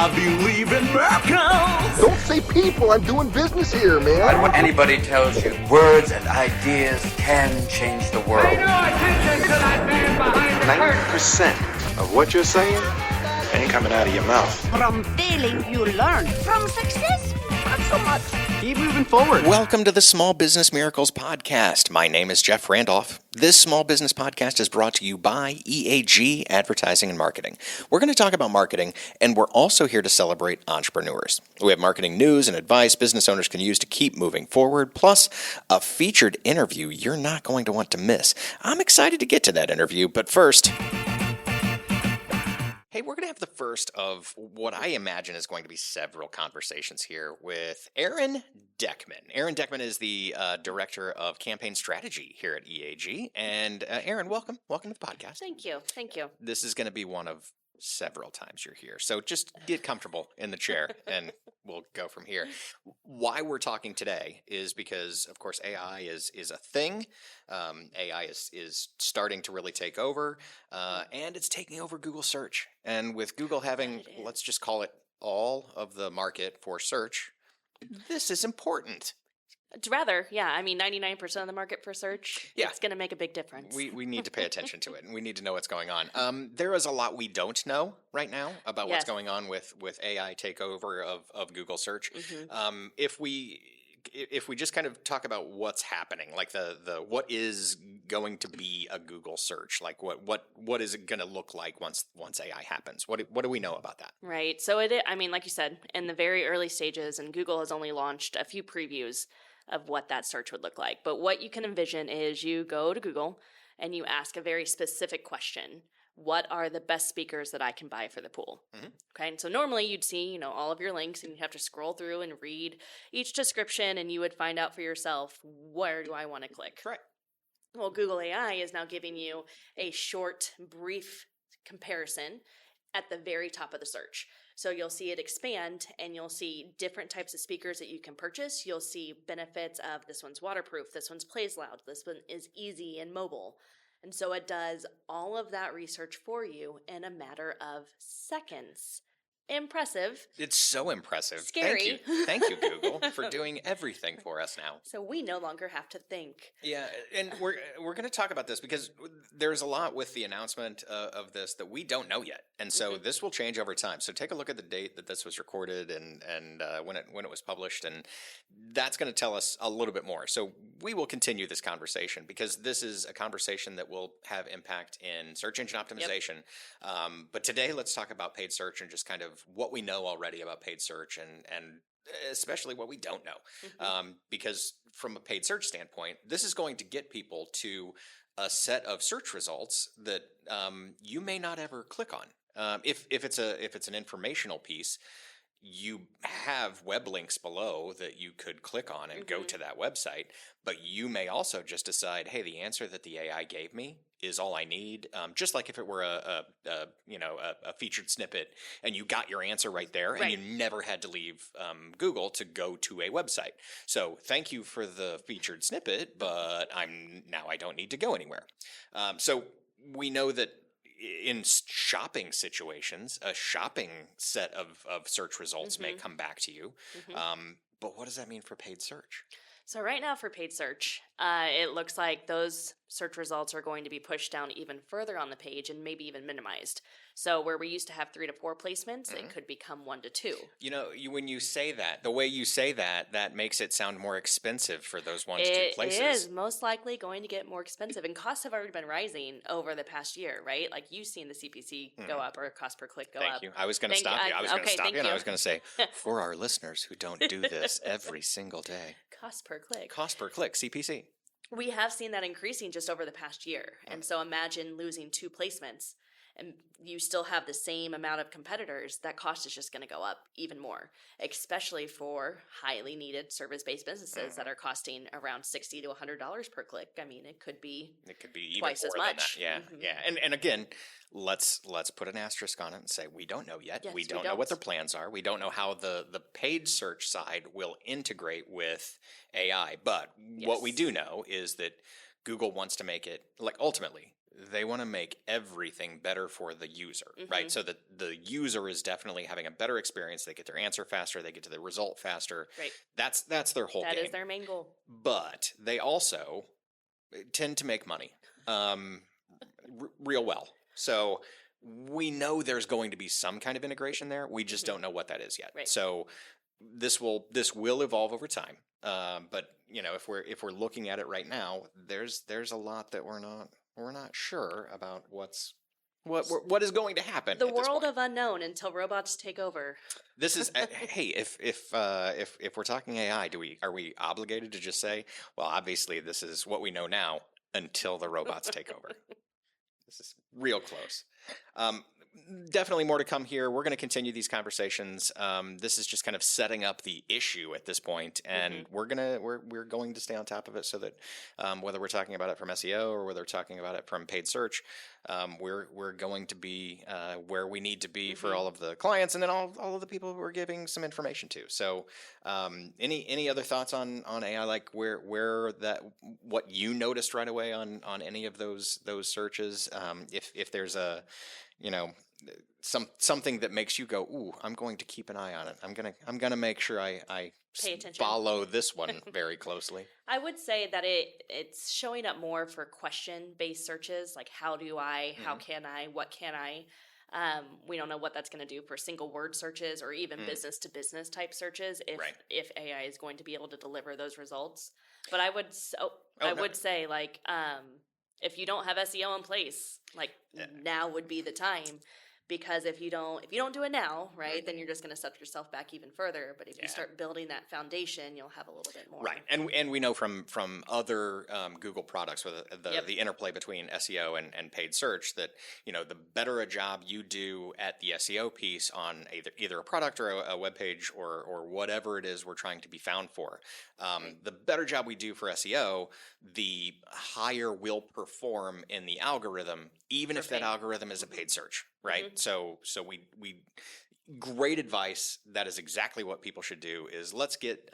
I believe in miracles. Don't say people. I'm doing business here, man. I don't want anybody tells you words and ideas can change the world. Pay no attention to that man behind the curtain. 90% of what you're saying ain't coming out of your mouth. From failing, you learn. From success, not so much. Keep moving forward. Welcome to the Small Business Miracles Podcast. My name is Jeff Randolph. This Small Business Podcast is brought to you by EAG Advertising and Marketing. We're going to talk about marketing, and we're also here to celebrate entrepreneurs. We have marketing news and advice business owners can use to keep moving forward, plus a featured interview you're not going to want to miss. I'm excited to get to that interview, but first... Hey, we're going to have the first of what I imagine is going to be several conversations here with Erin Dechman. Erin Dechman is the Director of Campaign Strategy here at EAG. And Erin, welcome. Welcome to the podcast. Thank you. Thank you. This is going to be one of several times you're here. So just get comfortable in the chair and we'll go from here. Why we're talking today is because, of course, AI is a thing. AI is starting to really take over, and it's taking over Google search. And with Google having, let's just call it all of the market for search, this is important. Rather, yeah. I mean, 99% of the market for search, Yeah. It's going to make a big difference. We need to pay attention to it, and we need to know what's going on. There is a lot we don't know right now about what's Yes. going on with AI takeover of Google search. Mhm. If we just kind of talk about what's happening, like the what is going to be a Google search, like what is it going to look like once AI happens? What do we know about that? Right. So I mean, like you said, in the very early stages, and Google has only launched a few previews of what that search would look like. But what you can envision is you go to Google and you ask a very specific question. What are the best speakers that I can buy for the pool? Mhm. Okay. And so normally you'd see, all of your links and you'd have to scroll through and read each description and you would find out for yourself, where do I want to click? Correct. Well, Google AI is now giving you a short, brief comparison at the very top of the search. So you'll see it expand and you'll see different types of speakers that you can purchase. You'll see benefits of this one's waterproof, this one's plays loud, this one is easy and mobile. And so it does all of that research for you in a matter of seconds. Impressive. It's so impressive. Scary. Thank you, Google, for doing everything for us now. So we no longer have to think. Yeah, and we're going to talk about this because there's a lot with the announcement of this that we don't know yet, and so this will change over time. So take a look at the date that this was recorded and when it was published, and that's going to tell us a little bit more. So we will continue this conversation because this is a conversation that will have impact in search engine optimization. But today, let's talk about paid search and just kind of what we know already about paid search and especially what we don't know. Because from a paid search standpoint, this is going to get people to a set of search results that you may not ever click on. If it's an informational piece, you have web links below that you could click on and go to that website, but you may also just decide, hey, the answer that the AI gave me is all I need. Just like if it were a featured snippet and you got your answer right there and you never had to leave Google to go to a website. So thank you for the featured snippet, but I don't need to go anywhere. So we know that in shopping situations, a shopping set of search results may come back to you. But what does that mean for paid search? So right now for paid search, it looks like those search results are going to be pushed down even further on the page and maybe even minimized. So where we used to have 3 to 4 placements, it could become 1 to 2. When you say that, the way you say that makes it sound more expensive for those 1 to 2 places. It is most likely going to get more expensive, and costs have already been rising over the past year, right? Like you've seen the CPC go up or cost per click go up. Thank you. I was going to stop you. I was going to stop you, and I was going to say, for our listeners who don't do this every single day. Cost per click. Cost per click, CPC. We have seen that increasing just over the past year. And so imagine losing 2 placements and you still have the same amount of competitors. That cost is just going to go up even more, especially for highly needed service-based businesses that are costing around $60 to $100 per click. I mean, it could be even twice as more much. Than that. Yeah, yeah. And again, let's put an asterisk on it and say we don't know yet. Yes, we don't know what their plans are. We don't know how the paid search side will integrate with AI. But what we do know is that Google wants to make it, like ultimately, they want to make everything better for the user, right? So that the user is definitely having a better experience. They get their answer faster. They get to the result faster. Right. That's their whole game. That is their main goal. But they also tend to make money real well. So we know there's going to be some kind of integration there. We just don't know what that is yet. Right. So this will evolve over time. But you know, if we're looking at it right now, there's a lot that we're not sure about what is going to happen. The world of unknown until robots take over. This is hey, if we're talking AI, are we obligated to just say, well, obviously this is what we know now until the robots take over? This is real close. Definitely more to come here. We're going to continue these conversations. This is just kind of setting up the issue at this point, and we're going to stay on top of it so that whether we're talking about it from SEO or whether we're talking about it from paid search, we're going to be where we need to be for all of the clients, and then all of the people who we're giving some information to. So, any other thoughts on AI, like where that what you noticed right away on any of those searches? If there's a something that makes you go, ooh, I'm going to keep an eye on it. I'm gonna make sure I Pay attention. follow this one very closely. I would say that it's showing up more for question-based searches, like how do I, how can I, what can I. We don't know what that's going to do for single word searches or even business to business type searches if AI is going to be able to deliver those results. But I would say like if you don't have SEO in place, like now would be the time. Because if you don't do it now, right, then you're just going to set yourself back even further. But if you start building that foundation, you'll have a little bit more. Right, and we know from other Google products, with the interplay between SEO and paid search, that the better a job you do at the SEO piece on either a product or a web page or whatever it is we're trying to be found for, the better job we do for SEO, the higher we'll perform in the algorithm, even if that algorithm is a paid search. Right. So we great advice. That is exactly what people should do. Is let's get,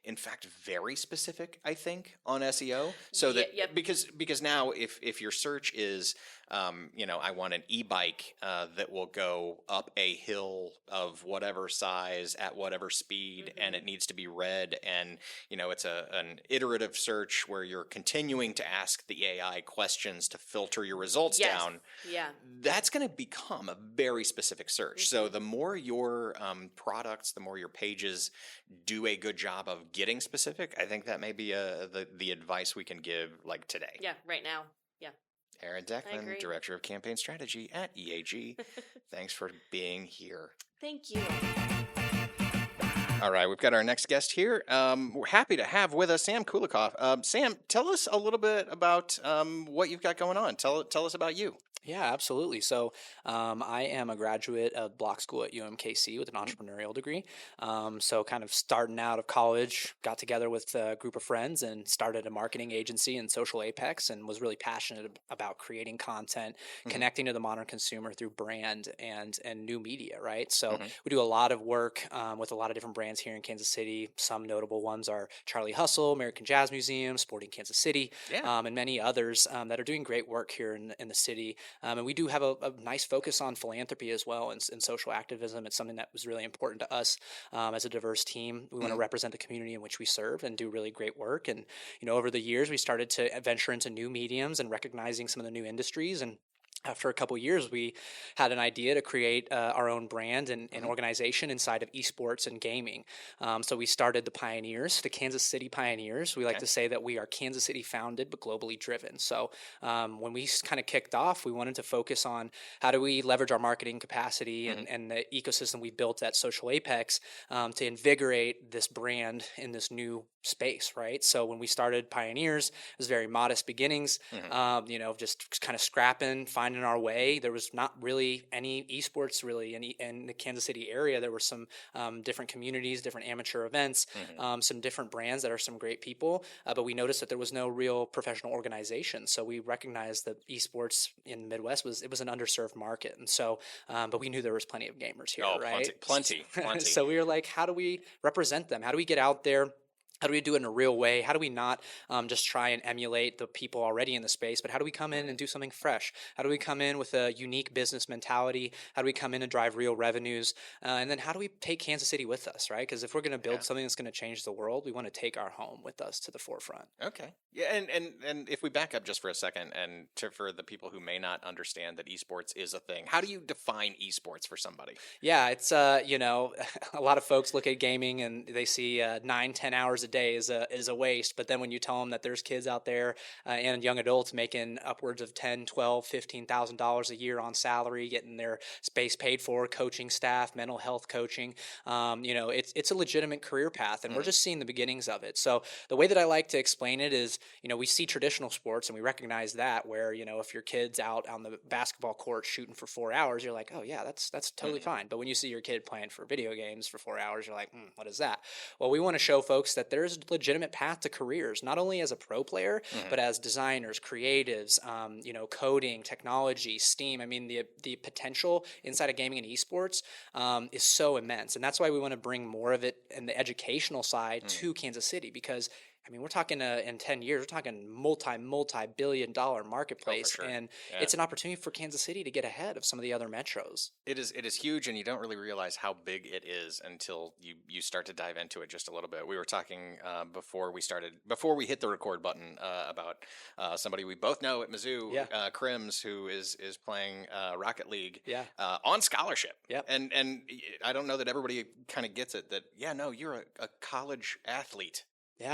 in fact, very specific. I think on SEO, so that because now if your search is, I want an e-bike that will go up a hill of whatever size at whatever speed, and it needs to be read, and it's an iterative search where you're continuing to ask the AI questions to filter your results down. Yeah, that's going to become a very specific search. So the more your products, the more your pages do a good job of getting specific, I think that may be the advice we can give like today. Yeah, right now. Yeah. Erin Dechman, Director of Campaign Strategy at EAG. Thanks for being here. Thank you. All right, we've got our next guest here. We're happy to have with us Sam Kulikov. Sam, tell us a little bit about what you've got going on. Tell us about you. Yeah, absolutely. So I am a graduate of Block School at UMKC with an entrepreneurial degree. So kind of starting out of college, got together with a group of friends and started a marketing agency in Social Apex, and was really passionate about creating content, connecting to the modern consumer through brand and new media, right? So we do a lot of work with a lot of different brands here in Kansas City. Some notable ones are Charlie Hustle, American Jazz Museum, Sporting Kansas City, and many others that are doing great work here in the city. And we do have a nice focus on philanthropy as well and social activism. It's something that was really important to us as a diverse team. We want to represent the community in which we serve and do really great work. And, over the years, we started to venture into new mediums and recognizing some of the new industries. And after a couple of years, we had an idea to create our own brand and organization inside of esports and gaming. So we started the Pioneers, the Kansas City Pioneers. We like to say that we are Kansas City founded but globally driven. So when we kind of kicked off, we wanted to focus on how do we leverage our marketing capacity and the ecosystem we built at Social Apex to invigorate this brand in this new space, right? So when we started Pioneers, it was very modest beginnings, just kind of scrapping, finding our way. There was not really any esports really in the Kansas City area. There were some different communities, different amateur events, some different brands that are some great people, but we noticed that there was no real professional organization. So we recognized that esports in the Midwest was an underserved market. And so, but we knew there was plenty of gamers here, right? Plenty. So we were like, how do we represent them? How do we get out there How do we do it in a real way? How do we not just try and emulate the people already in the space, but how do we come in and do something fresh? How do we come in with a unique business mentality? How do we come in and drive real revenues? And then how do we take Kansas City with us, right? Because if we're going to build something that's going to change the world, we want to take our home with us to the forefront. Okay. Yeah, and if we back up just for a second, and for the people who may not understand that esports is a thing, how do you define esports for somebody? Yeah, it's you know, a lot of folks look at gaming and they see 9-10 hours a day is a waste, but then when you tell them that there's kids out there and young adults making upwards of $10, $12, $15,000 a year on salary, getting their space paid for, coaching staff, mental health coaching, you know, it's a legitimate career path, and we're just seeing the beginnings of it. So the way that I like to explain it is, you know, we see traditional sports and we recognize that, where, you know, if your kid's out on the basketball court shooting for 4 hours, you're like, oh yeah, that's totally fine. But when you see your kid playing for video games for 4 hours, you're like, what is that? Well, we want to show folks that there's a legitimate path to careers, not only as a pro player, but as designers, creatives, you know, coding, technology, STEAM. I mean, the potential inside of gaming and esports is so immense. And that's why we want to bring more of it in the educational side to Kansas City, because I mean, we're talking in 10 years, we're talking multi-billion-dollar marketplace, and it's an opportunity for Kansas City to get ahead of some of the other metros. It is huge, and you don't really realize how big it is until you start to dive into it just a little bit. We were talking before we hit the record button about somebody we both know at Mizzou, Crims, who is playing Rocket League on scholarship. And I don't know that everybody kind of gets it that, you're a college athlete.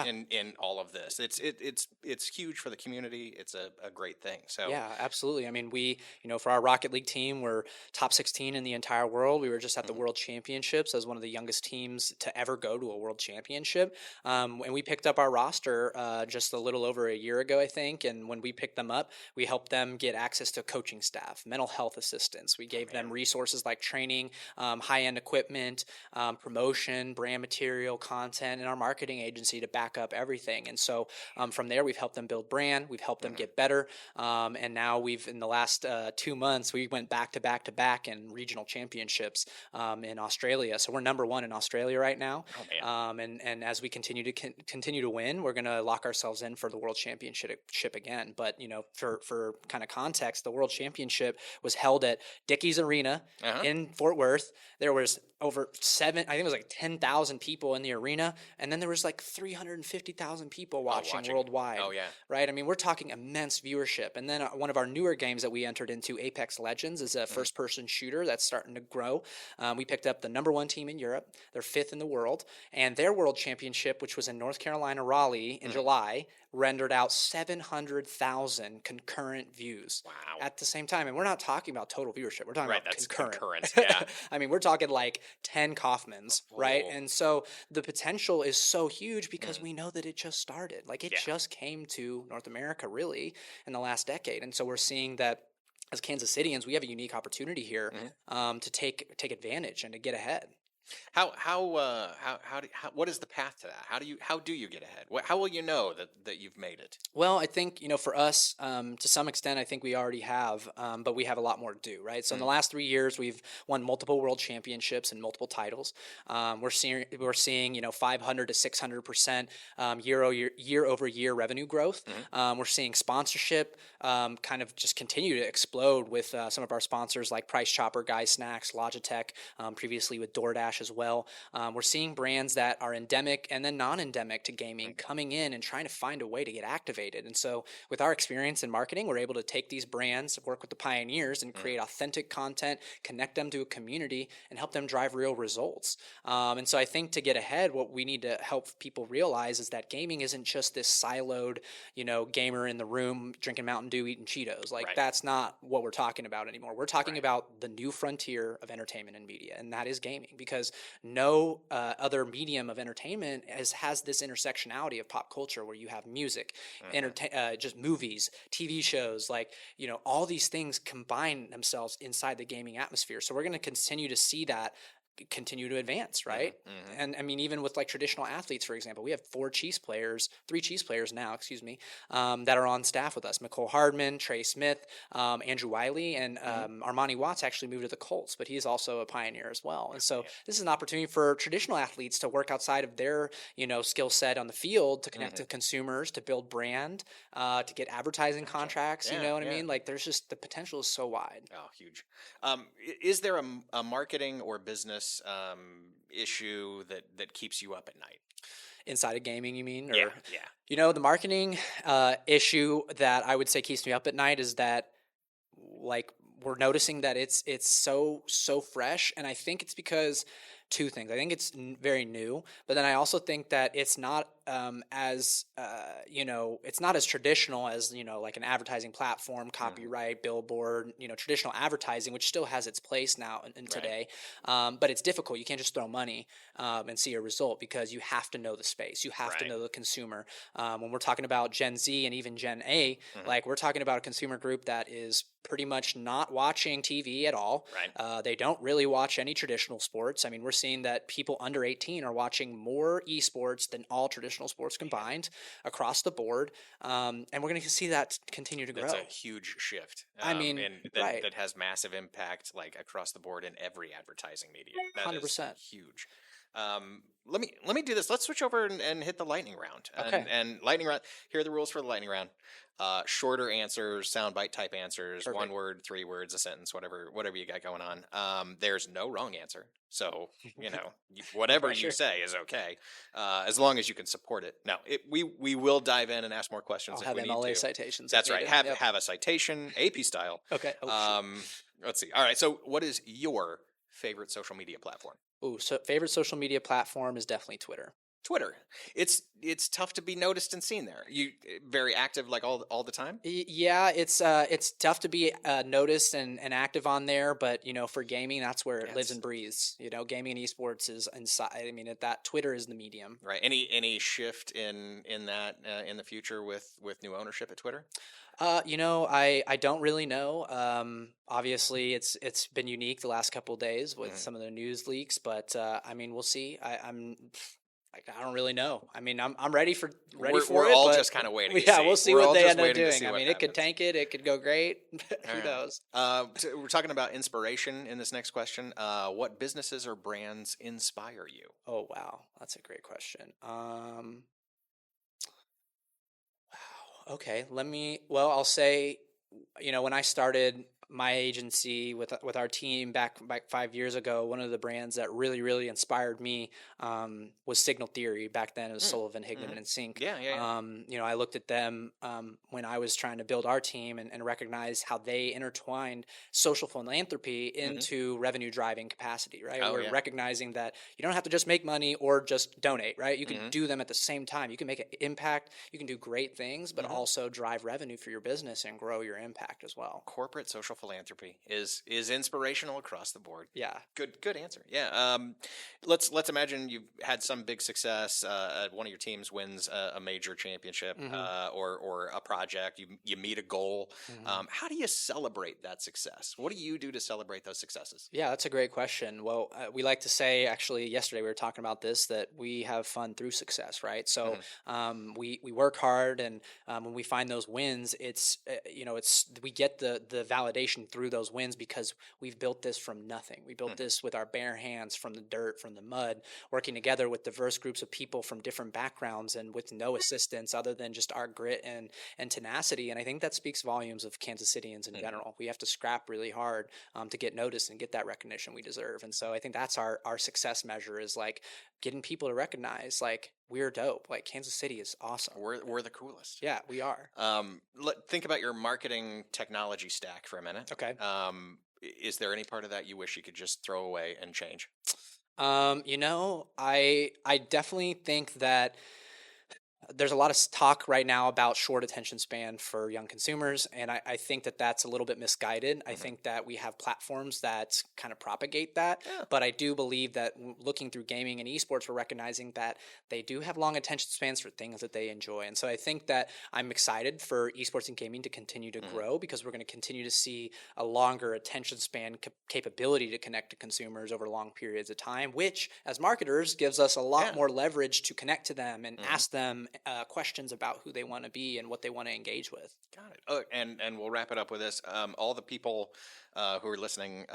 In all of this, it's huge for the community. It's a great thing. So yeah, absolutely. I mean, we, you know, for our Rocket League team, we're top 16 in the entire world. We were just at the World Championships as one of the youngest teams to ever go to a World Championship. And we picked up our roster just a little over a year ago, I think. And when we picked them up, we helped them get access to coaching staff, mental health assistance. We gave them resources like training, high-end equipment, promotion, brand material, content, and our marketing agency to back up everything. And so from there, we've helped them build brand, we've helped them get better, and now in the last 2 months, we went back to back in regional championships in Australia. So we're number 1 in Australia right now. And as we continue to win, we're going to lock ourselves in for the World Championship again. But, you know, for kind of context, the World Championship was held at Dickies Arena in Fort Worth. There was over 10,000 people in the arena, and then there was like 350,000 people watching worldwide. Right? I mean, we're talking immense viewership. And then one of our newer games that we entered into, Apex Legends, is a first-person shooter that's starting to grow. We picked up the number 1 team in Europe. They're 5th in the world, and their World Championship, which was in North Carolina, Raleigh, in July, rendered out 700,000 concurrent views at the same time. And we're not talking about total viewership. We're talking about concurrent. I mean, we're talking like 10 Kaufmans, right? And so the potential is so huge because we know that it just started. Like it just came to North America really in the last decade. And so we're seeing that as Kansas Cityans, we have a unique opportunity here to take advantage and to get ahead. What is the path to that? How do you get ahead? How will you know that you've made it? Well, I think, you know, for us, to some extent, I think we already have, but we have a lot more to do, right? So in the last 3 years, we've won multiple world championships and multiple titles. We're seeing, you know, 500 to 600% year over year revenue growth. We're seeing sponsorship kind of just continue to explode with some of our sponsors like Price Chopper, Guys Snacks, Logitech, previously with DoorDash as well. We're seeing brands that are endemic and then non-endemic to gaming coming in and trying to find a way to get activated. And so with our experience in marketing, we're able to take these brands, work with the pioneers, and create authentic content, connect them to a community, and help them drive real results. And so I think to get ahead, what we need to help people realize is that gaming isn't just this siloed, you know, gamer in the room drinking Mountain Dew, eating Cheetos. Like that's not what we're talking about anymore. We're talking about the new frontier of entertainment and media, and that is gaming, because no other medium of entertainment has this intersectionality of pop culture where you have music, just movies, TV shows, like, you know, all these things combine themselves inside the gaming atmosphere. So we're going to continue to see that continue to advance, right? And I mean, even with like traditional athletes, for example, we have three Chiefs players now, that are on staff with us: Nicole Hardman, Trey Smith, Andrew Wiley, and Armani Watts actually moved to the Colts, but he's also a pioneer as well. And so this is an opportunity for traditional athletes to work outside of their, skill set on the field, to connect to consumers, to build brand, to get advertising contracts. You know what I mean? Like, there's just, the potential is so wide. Oh, huge. Is there a marketing or business issue that keeps you up at night? Inside of gaming, you mean? Or, yeah. The marketing issue that I would say keeps me up at night is that, like, we're noticing that it's so fresh, and I think it's because two things. I think it's very new, but then I also think that it's not it's not as traditional as, like an advertising platform, copyright, billboard, traditional advertising, which still has its place now in today. But it's difficult. You can't just throw money and see a result, because you have to know the space. You have to know the consumer. When we're talking about Gen Z and even Gen A, like, we're talking about a consumer group that is pretty much not watching TV at all. They don't really watch any traditional sports. I mean, we're seeing that people under 18 are watching more esports than all traditional sports combined across the board. And we're going to see that continue to grow. That's a huge shift. And that has massive impact, like, across the board in every advertising media. That 100%. is huge. Let me do this. Let's switch over and hit the lightning round. Okay. And lightning round. Here are the rules for the lightning round. Shorter answers, soundbite type answers, Perfect. 1 word, 3 words, a sentence, whatever you got going on. There's no wrong answer. So, whatever you say is okay, as long as you can support it. Now, we will dive in and ask more questions if we need MLA to. citations. That's right. Have a citation, AP style. Okay. Let's see. All right. So, what is your favorite social media platform? So favorite social media platform is definitely Twitter. Twitter. It's tough to be noticed and seen there. You very active, like, all the time? Yeah, it's tough to be noticed and active on there, but for gaming, that's where it lives and breathes. Gaming and esports is inside. I mean, that Twitter is the medium. Right. Any shift in that in the future with new ownership at Twitter? I don't really know. Obviously, it's been unique the last couple of days with some of the news leaks, but I mean, we'll see. I don't really know. I mean, I'm ready for it. We're all just kind of waiting. Yeah, we'll see what they end up doing. I mean, happens. It could tank it. It could go great. Who knows? We're talking about inspiration in this next question. What businesses or brands inspire you? Oh, wow. That's a great question. Wow. Okay. I'll say, when I started my agency with our team back 5 years ago, one of the brands that really, really inspired me was Signal Theory. Back then it was Sullivan, Higman, and Sync. Yeah. I looked at them when I was trying to build our team and recognized how they intertwined social philanthropy into revenue driving capacity, right? We're recognizing that you don't have to just make money or just donate, right? You can do them at the same time. You can make an impact, you can do great things, but also drive revenue for your business and grow your impact as well. Corporate social philanthropy is inspirational across the board. Yeah. Good answer. Yeah. Let's imagine you've had some big success. One of your teams wins a major championship or a project. You meet a goal. How do you celebrate that success? What do you do to celebrate those successes? Yeah, that's a great question. Well, we like to say, actually, yesterday we were talking about this, that we have fun through success, right? So we work hard, and when we find those wins, we get the validation through those wins because we've built this from nothing. We built this with our bare hands, from the dirt, from the mud, working together with diverse groups of people from different backgrounds and with no assistance other than just our grit and tenacity. And I think that speaks volumes of Kansas Cityans in general. We have to scrap really hard to get noticed and get that recognition we deserve. And so I think that's our success measure, is like getting people to recognize, like, we're dope. Like, Kansas City is awesome. We're the coolest. Yeah, we are. Think about your marketing technology stack for a minute. Okay. Is there any part of that you wish you could just throw away and change? I definitely think that there's a lot of talk right now about short attention span for young consumers, and I think that that's a little bit misguided. I think that we have platforms that kind of propagate that, but I do believe that looking through gaming and esports, we're recognizing that they do have long attention spans for things that they enjoy. And so I think that I'm excited for esports and gaming to continue to grow, because we're going to continue to see a longer attention span capability to connect to consumers over long periods of time, which as marketers gives us a lot more leverage to connect to them and ask them questions about who they want to be and what they want to engage with. Got it. Oh, and we'll wrap it up with this. All the people who are listening,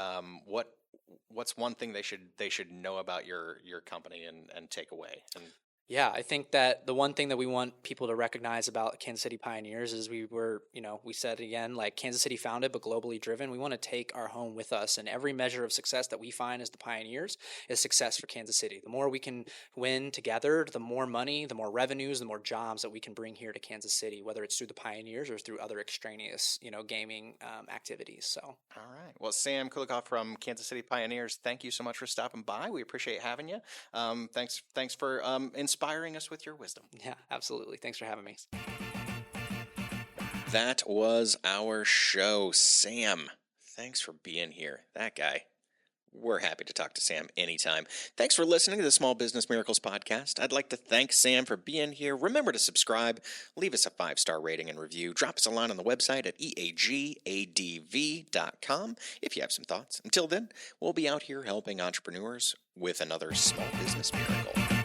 what's one thing they should know about your company and take away? And Yeah, I think that the one thing that we want people to recognize about Kansas City Pioneers is we were, we said again, like Kansas City founded but globally driven. We want to take our home with us, and every measure of success that we find as the Pioneers is success for Kansas City. The more we can win together, the more money, the more revenues, the more jobs that we can bring here to Kansas City, whether it's through the Pioneers or through other extraneous, gaming activities. So, all right. Well, Sam Kulikov from Kansas City Pioneers, thank you so much for stopping by. We appreciate having you. Thanks for inspiring us with your wisdom. Yeah, absolutely. Thanks for having me. That was our show. Sam, thanks for being here. That guy. We're happy to talk to Sam anytime. Thanks for listening to the Small Business Miracles podcast. I'd like to thank Sam for being here. Remember to subscribe, leave us a 5-star rating and review, drop us a line on the website at eagadv.com if you have some thoughts. Until then, we'll be out here helping entrepreneurs with another Small Business Miracle.